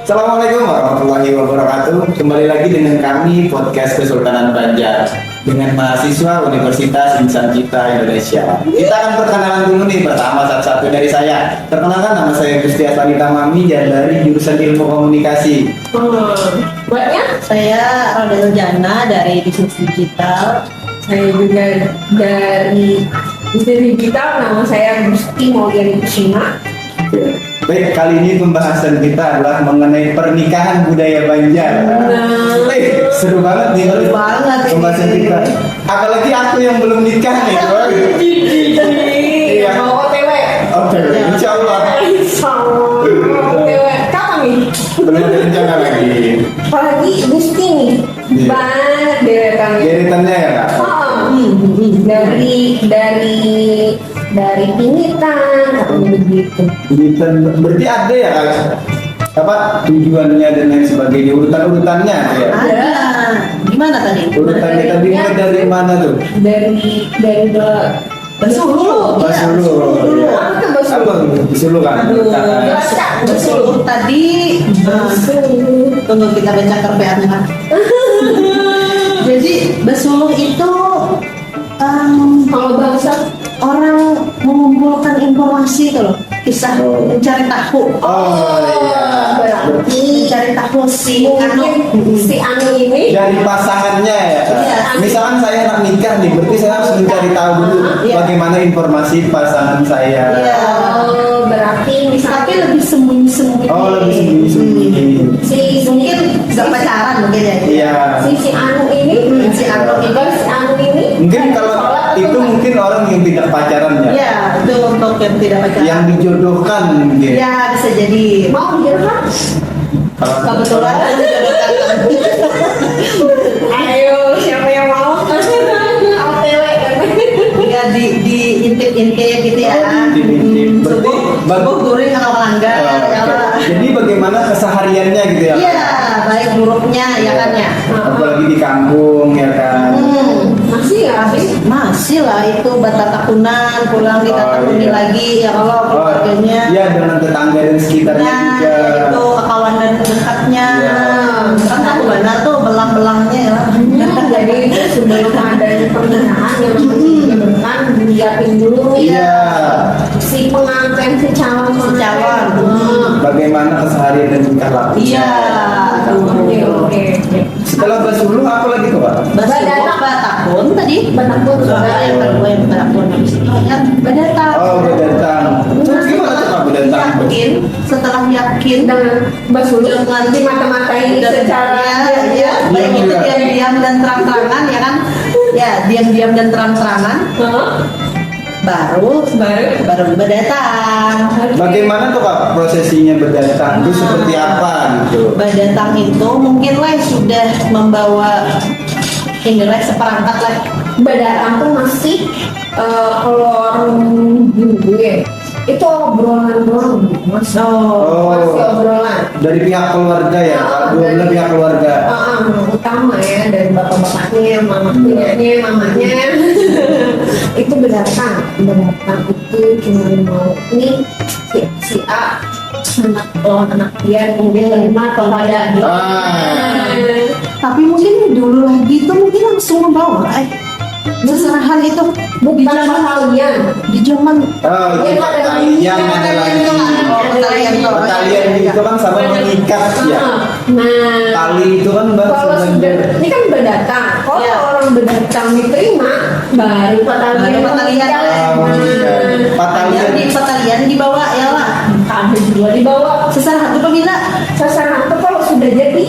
Assalamualaikum warahmatullahi wabarakatuh. Kembali lagi dengan kami podcast Kesultanan Banjar dengan mahasiswa Universitas Insan Cipta Indonesia. Kita akan perkenalan dulu nih, pertama satu-satu dari saya. Perkenalkan, nama saya Gusti Aslani Tamami dan dari jurusan Ilmu Komunikasi. Buatnya? Saya Rodel Jana dari Bisnis Digital. Saya juga dari Bisnis Digital. Nama saya Gusti Mauliani Kusuma. Baik, kali ini pembahasan kita adalah mengenai pernikahan budaya Banjar. Seru banget nih Seru banget ini. pembahasan kita. Apalagi aku yang belum nikah nih. Iya. Mau OTW? Oke, insya Allah. OTW. Kapan nih? Belum ada rencana lagi. Apalagi Gusti nih. Iya. Banyak deretannya. Geretannya ya kak? Dari pinitan katanya begitu. Geretan, berarti ada ya kak? Apa tujuannya dan lain sebagainya, urutannya ya? Ada. Gimana tadi? Urutannya tadi mulai dari mana tuh? Dari Basulu. Basulu. Iya. Apa tuh Basulu? Apa? Basulu kan? Aduh. Kakak. Basulu tadi. Tunggu kita baca kerpeannya kan. Jadi Basulu itu Kalau bangsa orang mengumpulkan informasi itu loh, kisah mencari tahu. Oh iya. berarti Mencari tahu si mungkin si Anu ini Dari pasangannya ya. Iya. Misalkan saya nak nikah nih, berarti saya harus mencari tahu dulu Iya. bagaimana informasi pasangan saya. Iya. berarti Tapi misalnya lebih sembunyi-sembunyi. Oh, lebih sembunyi-sembunyi. Mungkin nggak pacaran mungkin ya. Iya. si Anu ini Si Anu ini. si Anu ini Mungkin kalau sholat atau itu enggak? mungkin orang yang tidak pacaran ya. Iya, itu untuk yang tidak pacaran. Yang dijodohkan mungkin. Ya bisa jadi. mau dijodohkan? Kalau Kebetulan dijodohkan. Ayo siapa yang mau? OTW Ya diintip-intip gitu ya. Diintip-intip. Berarti Subuh guring kalau melanggar. Ya lah. Jadi bagaimana kesehariannya gitu ya? Iya, baik buruknya ya kan ya. Apalagi di kampung ya kan. masih ya sih? Masih lah itu batatakunan pulang ditatakuni iya. lagi ya kalau keluarganya. Iya, dengan tetangga dan sekitarnya Nah, juga. itu kawan dan dekatnya. Iya. Kan aku benar tuh belang-belangnya ya. Jadi sebelum adanya pernikahan yang dijodohkan dilihatin dulu Iya. si pengantin si calon Calon. Bagaimana keseharian dan tingkah laku. Iya. Oke. Setelah Basulu apa lagi tuh Pak? Batakun tadi. Batakun. Yang kedua yang Batakun habis itu kan Badatang. Oh, Bedatang. Terus gimana tuh Pak Bedatang? Yakin, setelah yakin dengan Basulu Dengan di mata-matain secara ya, baik itu diam-diam dan terang-terangan ya kan. Ya, diam-diam dan terang-terangan baru berdatang. Bagaimana tuh Pak prosesinya berdatang? Itu seperti apa gitu? Berdatang itu mungkin lah sudah membawa ini lah seperangkat lah. Badatang tuh masih kalau orang dulu ya itu obrolan doang mas. Masih obrolan. Dari pihak keluarga ya? Dua belah pihak keluarga. Utama ya dari bapak-bapaknya, mamanya itu berdatang itu cuma mau ini si A anak dia kemudian terima kepada dia. Tapi mungkin dulu lagi itu mungkin langsung membawa seserahan itu bukan kalian Oh, di itu Iya, pertalian ada lagi. Pertalian itu kan sama mengikat ya. nah Tali itu kan bahasa kalau sudah Banjar. ini kan berdatang kalau Ya. orang berdatang diterima baru pertalian Baru pertalian. Patalian. Di petalian dibawa ya lah. ada juga dibawa Seserahan itu bila sasaran itu kalau sudah jadi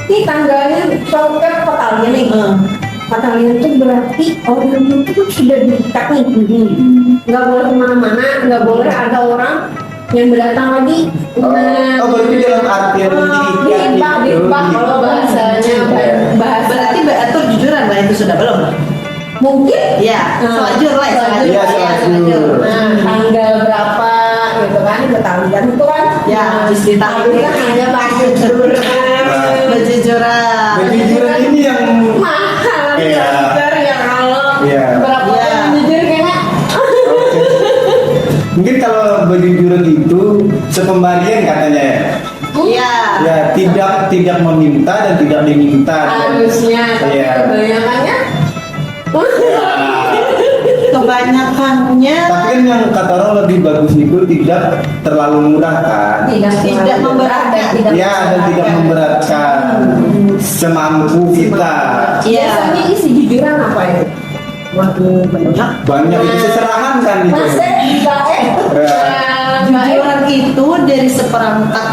ini tanggalnya kalau kan pertalian nih pertalian itu berarti orang itu kan sudah diikat nih nggak boleh kemana-mana nggak boleh ada orang yang berdatang lagi Oh, berarti dalam artian diikat gitu. kalau bahasanya bahasa berarti beratur jujuran lah itu sudah belum? mungkin Ya, selajur lah ya, selajur. Iya, selajur. nah tanggal berapa gitu kan pertalian itu kan Ya, habis ditanggung. kan hanya bajujuran Berjujuran ini yang mahal Iya. ya kalau Iya. berapa Iya. yang jujur kayaknya Mungkin kalau berjujuran itu sepembarian katanya ya. Iya. Ya, tidak meminta dan tidak diminta. Harusnya, tapi Iya. kebanyakannya. Kebanyakannya Tapi kan yang kata orang lebih bagus itu tidak terlalu murah kan. Tidak memberatkan. Ya, dan tidak memberatkan. Semampu kita. Iya. Biasanya isi jujuran apa itu? Waduh, banyak. Banyak itu seserahan kan itu. Mas Jujuran itu dari seperangkat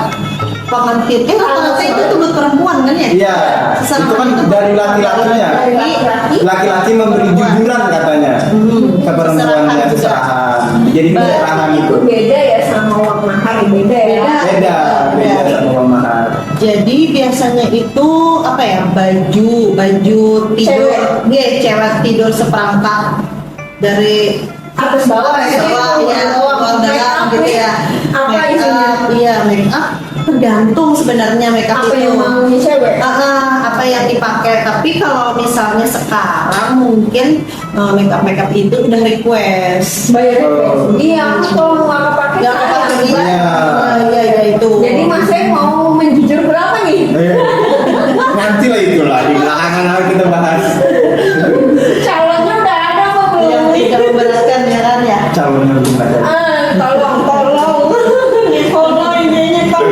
pengantin. Rata-rata itu tuh buat perempuan kan ya? Iya, itu kan dari laki-lakinya. Dari laki-laki. Laki-laki memberi jujuran katanya ke perempuannya seserahan. Jadi seserahan itu. Beda ya sama uang mahar, beda ya. Beda sama uang mahar. Jadi biasanya itu apa ya, baju tidur, cewek tidur seperangkat dari Atas bawah ya, bawah dalam gitu ya. Apa Make isinya? up, iya make up tergantung sebenarnya make up Apa itu. yang maunya cewek? Apa yang dipakai. Tapi kalau misalnya sekarang mungkin make up itu udah request. Bayar Oh. iya, aku kalau nggak kepake Nggak kepake, sayang. iya itu. Jadi Mas saya mau menjujur berapa nih? Nanti lah itulah di belakangan nanti kita bahas. Calonnya udah ada kok Yang belum? tidak memberatkan ya kan ya. Calonnya belum ada. Tolong. Tolong ini tolong.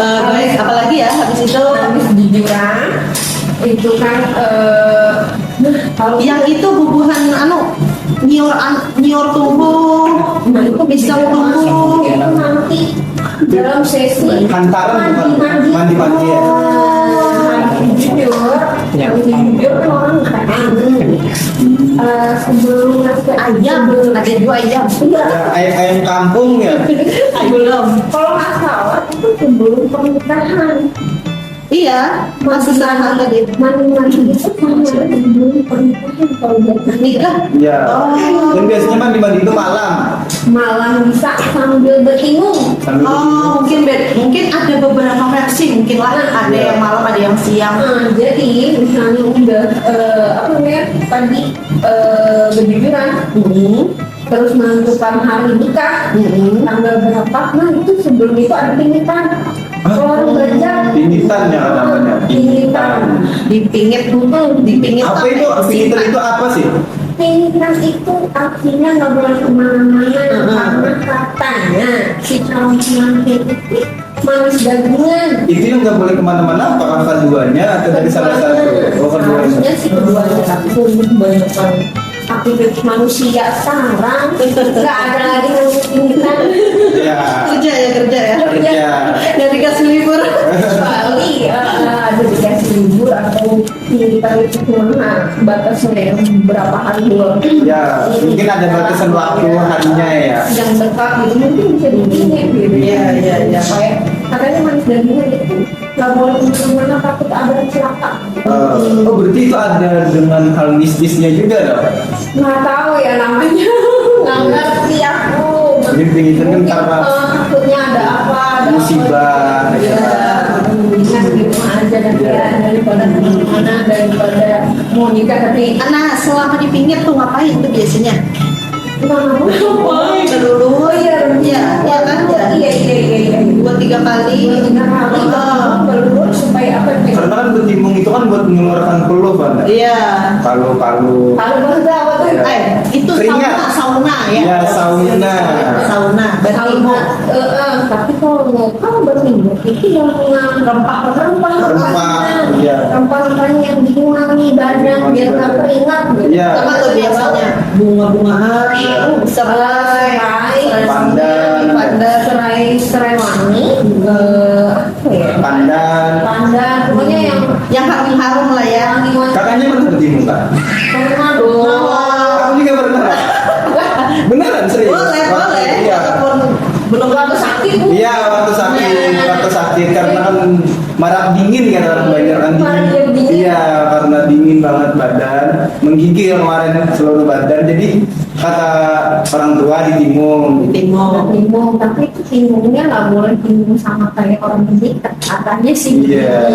Baik, apalagi ya habis itu Habis jujuran itu kan kalau yang itu bubuhan nyiur tubuh, nah, itu bisa bisa tumbuh. itu nanti dalam sesi Hantaran bukan mandi ya. jujur kan orang kan sebelum nasi Ayam, ada dua ayam. iya Ya, ayam kampung ya. Belum. kalau nggak salah itu sebelum pernikahan Iya, masih sama tadi. mandi itu sama sebelum pernikahan kalau biasa Nikah. Ya. Oh. Dan biasanya mandi itu malam. malam bisa sambil bertingung. Sambil Oh, mungkin ada beberapa versi, mungkin lah ada yang malam, ada yang siang. Nah, jadi misalnya udah apa namanya tadi berjujuran, terus menentukan hari nikah, tanggal berapa, nah itu sebelum itu ada pinitan. Kalau belajar pinitan ya namanya. pinitan. Dipingit, dipingit. Apa itu? Pinitan itu apa sih? Pinitan itu artinya nggak boleh kemana-mana karena katanya si calon pengantin itu manis dagingan. Itu yang nggak boleh kemana-mana. Apakah keduanya atau dari salah satu? Oh, keduanya. Harusnya sih keduanya, tapi kebanyakan aktivitas manusia sekarang nggak ada lagi yang pinitan. Ya. Kerja ya. Kerja. Dan dikasih libur. Kecuali ada dikasih libur atau pinitan itu cuma batasnya yang berapa hari doang. Ya, mungkin ada batasan waktu harinya ya. Yang dekat gitu mungkin bisa dipinit gitu. Iya. Kayak katanya manis dagingnya itu nggak boleh kemana-mana takut ada celaka. Oh, berarti itu ada dengan hal mistisnya juga dong. Nggak tahu ya namanya, nggak ngerti aku. Jadi pinitan kan karena takutnya ada apa, ada musibah, apa. ya. Ingat di rumah aja dan ya daripada kemana-mana, daripada mau nikah tapi Nah, selama dipingit tuh ngapain tuh biasanya? ngapain? Dulu, Iya kan ya. Iya. 2-3 kali. Berlur supaya apa? karena kan bertimbung itu kan buat mengeluarkan peluh kan. Iya. Kalau Kalau bahasa apa tuh? Itu Keringat. sauna ya. Ya, sauna. Sauna, bertimung. Tapi kalau berminggu itu yang rempah-rempah Iya. rempah-rempahnya yang bikin wangi badan biar nggak keringat gitu. Iya. Apa tuh biasanya? Bunga-bungaan, serai, Pandan. serai wangi, apa ya? Pandan. Pokoknya yang harum lah ya. wangi-wangi. Kakaknya pernah bertimbung kan? Pernah dong. Aku juga pernah. Beneran serius? Boleh. Iya. Walaupun belum Waktu sakit Bu. Iya, waktu sakit karena kan marak dingin kan orang banyak kan Marak dingin. dingin. Iya, karena dingin banget badan, menggigil kemarin seluruh badan. Jadi kata orang tua ditimung. Timbung, tapi itu timbungnya nggak boleh timbung sama kayak orang menikah. Katanya sih. Iya.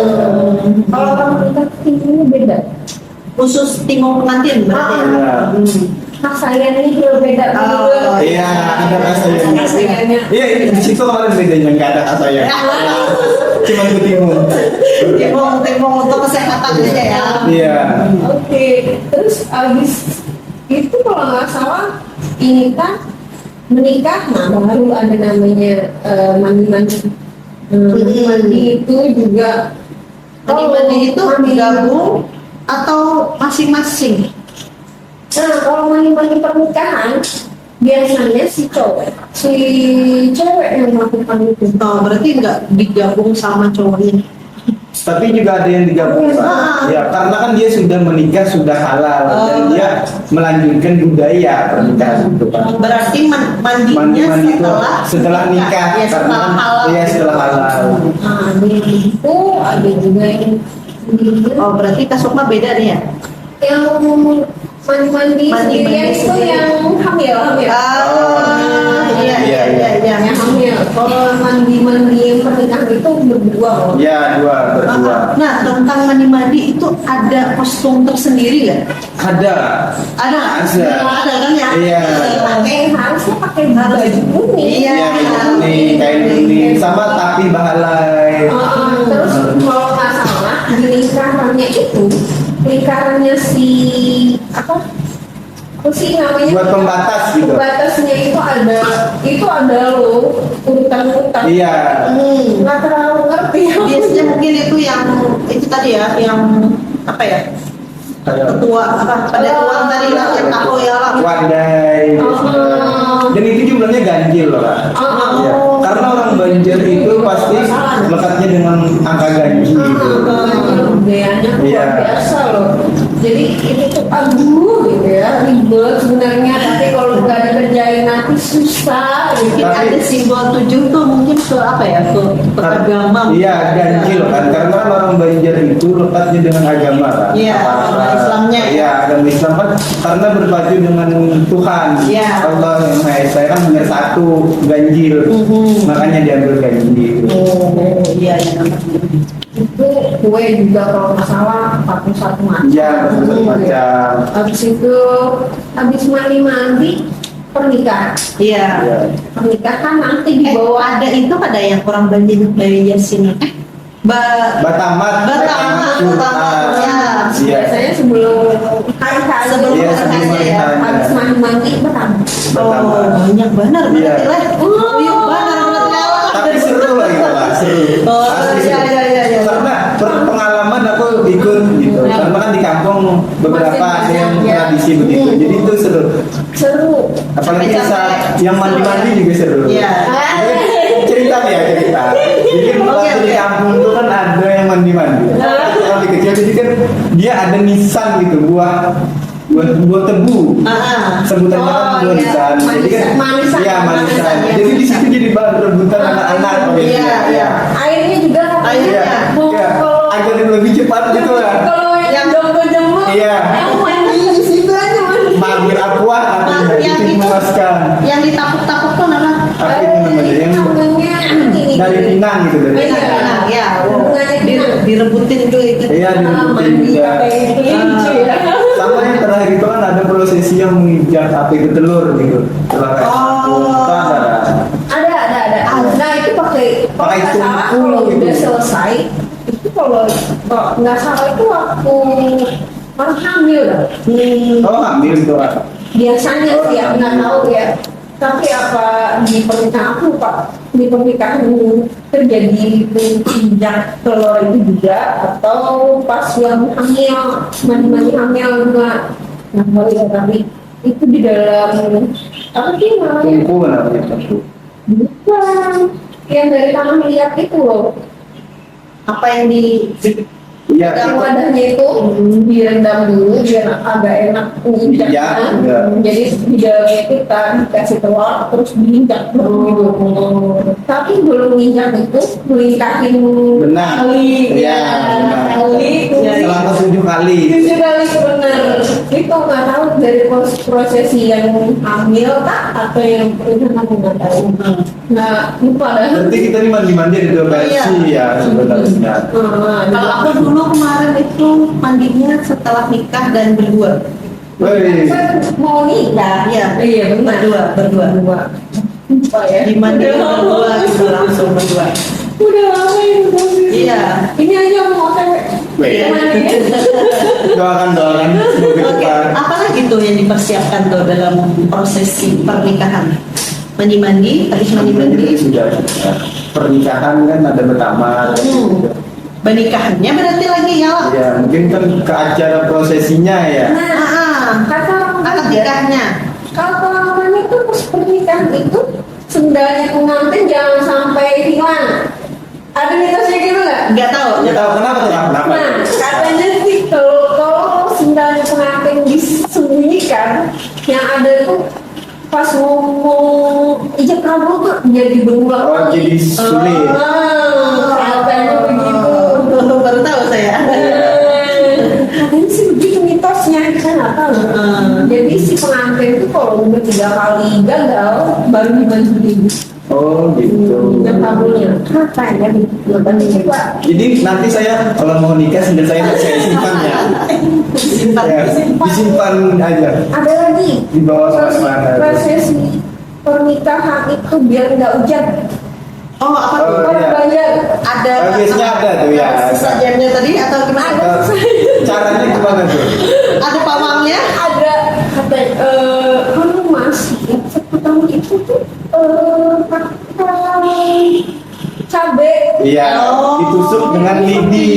Kalau orang menikah timbungnya beda. khusus timung pengantin berarti. Iya. saya nih berbeda Oh, Iya, ada rasa yang Rasanya. Iya, di situ kemarin bedanya nggak ada kata ya. Cuma kutimun. Timbang untuk kesehatan aja ya. Iya. Oke, terus abis itu kalau nggak salah ini kan menikah, nah baru ada namanya mandi-mandi. Mandi itu juga Mandi-mandi itu mandi- gabung atau masing-masing? Nah, kalau mandi-mandi pernikahan biasanya si cewek yang melakukan itu. Oh, berarti nggak digabung sama cowoknya. Tapi juga ada yang digabung. Ah. Ya, karena kan dia sudah menikah, sudah halal dan Oh. dia melanjutkan budaya pernikahan itu Pak. Berarti mandinya Mandi itu setelah nikah, Ya, setelah karena kan- halal. Iya, setelah halal. Nah, ada yang itu, ada juga yang Oh, berarti Kak Sukma beda nih ya? yang mandi-mandi sendirian itu yang hamil. Iya. Yang hamil. Kalau mandi-mandi yang pernikahan itu berdua loh. Ya, berdua. Nah, tentang mandi-mandi itu ada kostum tersendiri nggak? Ada. Ada kan ya? Iya. Harusnya pakai baju kuning. Iya. Iya, kuning, kain kuning, sama tapi bahalai. Terus kalau nggak salah di lingkarannya itu lingkarannya si apa sih namanya Buat pembatas gitu. pembatasnya itu ada loh urutan-urutan. Iya. Nggak terlalu ngerti. Biasanya mungkin itu yang itu tadi ya, yang apa ya? Kayak Ketua apa? Pada tuan tadi lah yang tahu ya lah. wadai. Oh. Dan itu jumlahnya ganjil loh Kak. Iya. Karena orang Banjar itu pasti lekatnya dengan angka ganjil gitu. Budayanya Iya. luar biasa loh. Jadi itu tuh aduh gitu ya ribet sebenarnya, tapi kalau nggak dikerjain nanti susah gitu. Mungkin ada simbol 7 tuh mungkin ke apa ya? Ke agama. Iya, ganjil kan. Karena kan orang Banjar itu lekatnya dengan agama kan. Iya, agama Islamnya. Iya, agama Islam kan karena berpacu dengan Tuhan. Iya. Allah yang Maha Esa kan hanya satu ganjil. Makanya diambil ganjil. Oh, iya. Itu kue juga kalau nggak salah 41 macam. Iya, macam. Habis itu habis mandi pernikahan. Iya. Iya. Pernikahan nanti di bawah Ada itu ada yang kurang Banjar sini. Batamat. Batamat. Ya. Iya. biasanya sebelum hari-hari Sebelum Iya, sebelum hari-hari ya. hari-hari. habis mandi pertama. Oh, banyak benar Iya. berarti lah. Uyuk banget berarti. Tapi seru lah gitu lah, seru. Oh, Asli iya, seru. iya, iya, iya. Karena pengalaman aku ikut gitu. Iya. Karena kan di kampung beberapa ada yang Masing-masing, ya. tradisi begitu. Jadi itu seru. Seru. Apalagi Sampai saat capek. yang mandi-mandi juga seru. Iya. Cerita nih ya cerita. Jadi waktu di oke. kampung tuh kan ada yang mandi-mandi. Kalau di kecil jadi kan dia ada nisan gitu buat tebu. Sebutannya kan buat nisan. Jadi kan Manisan. iya manisan. Manisan, ya. Jadi di situ jadi bahan rebutan anak-anak. Iya, iya. Airnya juga Airnya. Iya. mau Iya. kalau Agar lebih cepat gitu lah. kalau yang jombo-jombo Iya. yang mandi di situ aja mandi. Magir aqua Yang tapi itu. memuaskan. Yang ditapuk-tapuk tuh apa? Apa itu namanya yang namanya ini. dari Pinang gitu dari. Iya. Pinang, ya. Hubungannya Pinang. Direbutin dulu itu. Iya direbutin Mandi juga. pakai kelinci ya. Sama yang terakhir itu kan ada prosesi yang menginjak api ke telur gitu. Setelah kayak Oh. itu ada. Ada. Nah itu pakai kalau Pakai nggak salah tungku kalau gitu. udah selesai itu kalau nggak salah itu waktu orang hamil dah. Oh ambil itu Kak. Biasanya sih ya nggak tahu ya. Tapi apa di pernikahan aku pak di pernikahan terjadi injak telur itu juga atau pas yang hamil mandi hamil juga nggak tahu ya, tapi itu di dalam apa sih namanya? Tungku namanya tungku. Bukan yang dari tanah liat itu loh. Apa yang di Iya. Yang wadahnya itu direndam dulu biar agak enak menginjaknya. Iya. Jadi di dalamnya itu kan dikasih telur terus diinjak gitu. Tapi belum injak itu melingkarin Benar. kali. Iya, benar. Kali. Selama 7 kali. 7 kali benar. Itu nggak tahu dari prosesi yang hamil kah atau yang pernikahan nggak tahu. Nah lupa dah. Berarti kita ini mandi-mandi ada 2 versi ya sebenarnya. Kalau aku dulu kemarin itu mandinya setelah nikah dan berdua. Woi. Kan mau nikah. Iya, Iya benar. berdua. Oh ya. Dimandiin berdua gitu, langsung berdua. Udah lama ya udah. Iya. Ini aja mau cewek. Wih. Gimana ya? Doakan semoga Oke, cepat. apalagi tuh yang dipersiapkan tuh dalam prosesi pernikahan? Mandi-mandi, habis Jadi mandi-mandi. sudah pernikahan kan ada pertama. Pernikahannya berarti lagi ya lah. Ya mungkin kan ke acara prosesinya ya. Nah, kata orang Akad Banjar, nikahnya. kalau pengalaman itu pas pernikahan itu sendalnya pengantin jangan sampai hilang. Ada mitosnya gitu nggak? Nggak tahu. Nggak tahu kenapa tuh, kenapa? Nah, katanya gitu, kalau sendalnya pengantin disembunyikan, yang ada tuh pas ngomong ijab kabul tuh jadi berulang Oh, jadi sulit. Katanya begitu. Baru tahu saya. Katanya sih begitu mitosnya, kita nggak tahu. Jadi si pengantin itu kalau udah 3 kali gagal, baru dibantuin Oh gitu. ijab kabulnya. Katanya begitu. Coba. Jadi nanti saya kalau mau nikah sendal saya simpan ya. Simpan. Ya, disimpan aja Ada lagi di bawah prosesi, mana. prosesi pernikahan itu biar nggak hujan. Oh, apa tuh? Oh, Orang iya. banyak Ada Biasanya ada tuh ya. sesajennya tadi atau gimana? Caranya gimana tuh? Ada pawangnya? ada kata kamu masih sepotong itu tuh pakai cabe. Iya, Oh. ditusuk dengan lidi,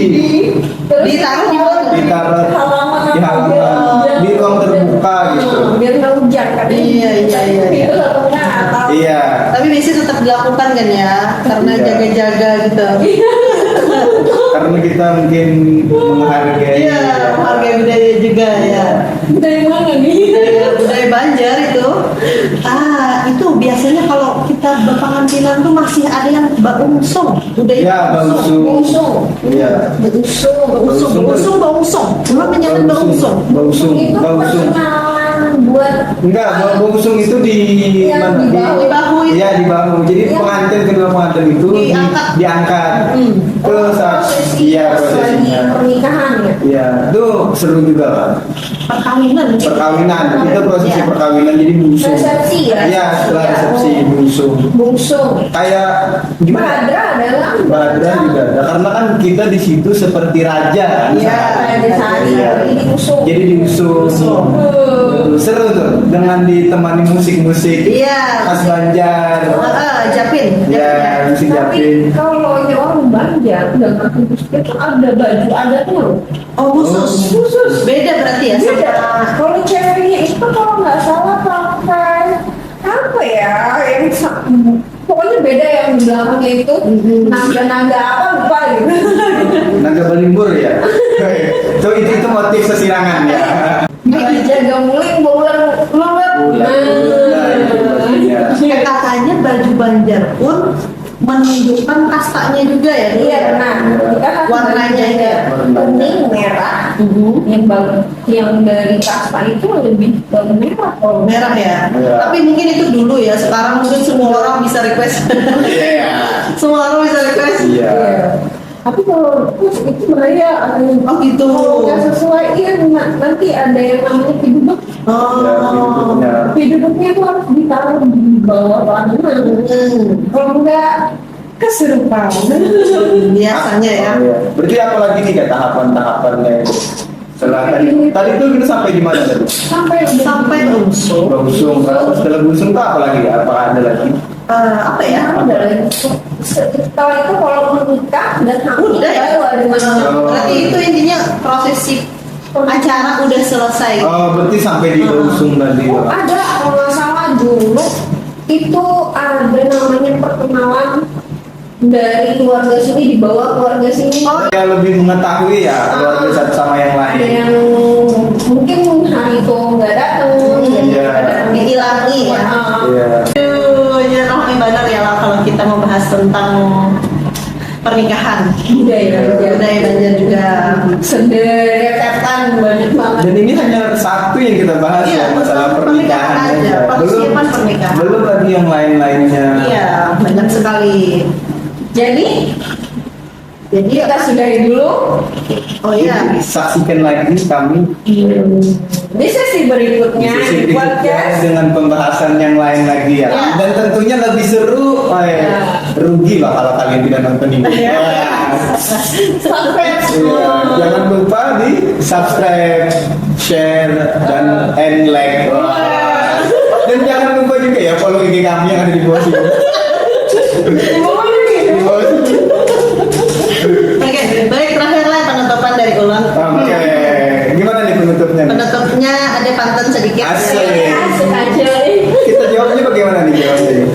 Terus Ditaruh di mana? ditaruh halaman di halaman, di ruang terbuka gitu. biar nggak hujan kan. Iya. Itu atau enggak atau Iya. Tapi biasanya tetap dilakukan kan ya, karena Iya. jaga-jaga gitu. Karena kita mungkin menghargai. Iya, harga budaya juga ya. dari mana nih? Budaya Banjar itu. Itu biasanya kalau kita berpengantinan tuh masih ada yang baungsong. Budaya Iya, bangsung. Bungsung. Iya. Baungsong. Cuma menyebut baungsong. Bangsung, Itu bangsung. perkenalan buat Enggak, bangsung itu di Yang mana? di bahu. Di bahu itu. Iya, di bahu. Jadi Iya. pengantin kedua pengantin itu diangkat. Ke saat iya prosesinya. pernikahan ya. Iya, itu seru juga kan. Perkawinan. Perkawinan, itu prosesi Iya. perkawinan jadi bungsung. Resepsi ya? Iya, setelah resepsi bungsung. Bungsung. Kayak gimana? Badra adalah Badra juga ada, karena kan kita di situ seperti raja kan. Iya. Raja Sari, Iya. jadi diusung. Jadi diusung. Seru tuh dengan ditemani musik-musik Iya. khas Banjar. Japin. Ya, musik Tapi Japin. kalau yang orang Banjar udah ngerti itu ada baju adatnya loh. Oh, khusus. Khusus. Beda berarti ya sama Beda. Kalau ceweknya itu kalau nggak salah pakai apa ya yang pokoknya beda yang di belakangnya itu naga-naga apa lupa gitu. Naga Balimbur ya. Tuh itu motif sesirangan ya. Jaga muling bulan lulet. Iya. katanya baju Banjar pun menunjukkan kastanya juga ya. Iya benar. Kita kan Warnanya ya. kuning merah. Yang yang dari kasta itu lebih ke merah kalau Merah ya. Iya. Tapi mungkin itu dulu ya. Sekarang mungkin semua orang bisa request. Iya. Semua orang bisa request. Iya. Tapi kalau itu mereka ada yang Oh gitu. kalau nggak sesuai iya nanti ada yang namanya piduduk. Oh. Piduduknya itu harus ditaruh di bawah tangan. Kalau enggak keserupan. Biasanya ya. Oh, iya. Berarti apa lagi nih kayak tahapan-tahapannya itu? Setelah tadi tuh kita sampai di mana tadi? Sampai unsur. Bungsung. Setelah bungsung tuh apa lagi? Apakah ada lagi? Apa ya? Setelah itu kalau menikah dan hamil Udah ya. baru ada Oh. Berarti itu intinya prosesi acara udah selesai. Oh, berarti sampai di bungsung tadi. Oh, ada kalau nggak salah dulu itu ada namanya perkenalan dari keluarga sini dibawa keluarga sini. Ya lebih mengetahui ya keluarga satu sama yang Ada lain. yang mungkin hari itu nggak datang, Iya. Dihilangi ya. Iya. Ya rohani benar ya lah kalau kita membahas tentang pernikahan. budaya Budaya Banjar juga. sederetan banyak banget. Dan ini hanya satu yang kita bahas Iya, ya masalah pernikahan pernikahan aja, aja. persiapan pernikahan. Belum lagi yang lain-lainnya. Iya, banyak sekali. Jadi Jadi kita sudahi dulu. oh iya. Saksikan lagi kami Bisa sih berikutnya Bisa sih di podcast. dengan pembahasan yang lain lagi ya. Ya. Dan tentunya lebih seru. Rugi lah kalau kalian tidak nonton ini. Subscribe. Iya, jangan lupa di subscribe, share, dan like. Wah. Dan jangan lupa juga ya follow IG kami yang ada di bawah sini. Di bawah sini. Oke, baik terakhir lah penutupan dari Ulan. Oke, gimana nih penutupnya? Penutupnya ada pantun sedikit. Asik. Asik aja nih. Kita jawabnya bagaimana nih jawabnya?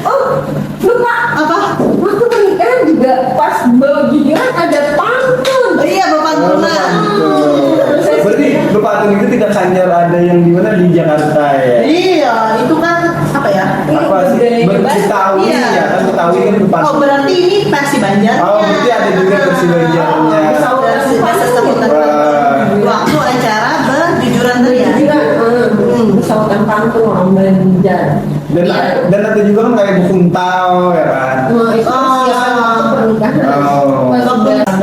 Oh, lupa. Apa? Waktu pernikahan juga pas bawa giliran ada pantun. Oh iya, pepantunan. Berarti berpantun itu tidak hanya ada yang di mana di Jakarta ya? Iya, itu kan apa ya? Apa sih? Betawi Iya. ya kan Betawi kan berpantun. Oh berarti ini versi Banjarnya. Oh, berarti ada juga versi Banjarnya. Versi bahasa sebutan. Wah. Waktu acara berjujuran teriak. Sautan pantun orang Banjar. Dan ada juga kan kayak bukuntau ya kan? Nah, itu persiapan waktu pernikahan. Oh.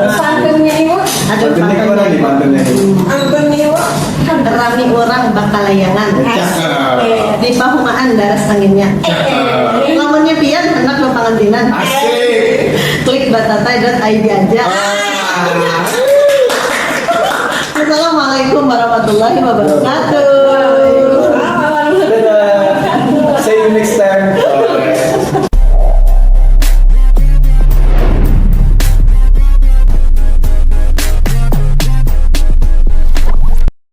Pantunnya itu, Ada Pantunnya gimana nih pantunnya? pantunnya itu Rami orang bakal layangan. Cakep. Di pahumaan daras anginnya. Lamunnya pian hendak lo pangantinan. Asik. Klik batatai.id aja. Assalamualaikum warahmatullahi wabarakatuh.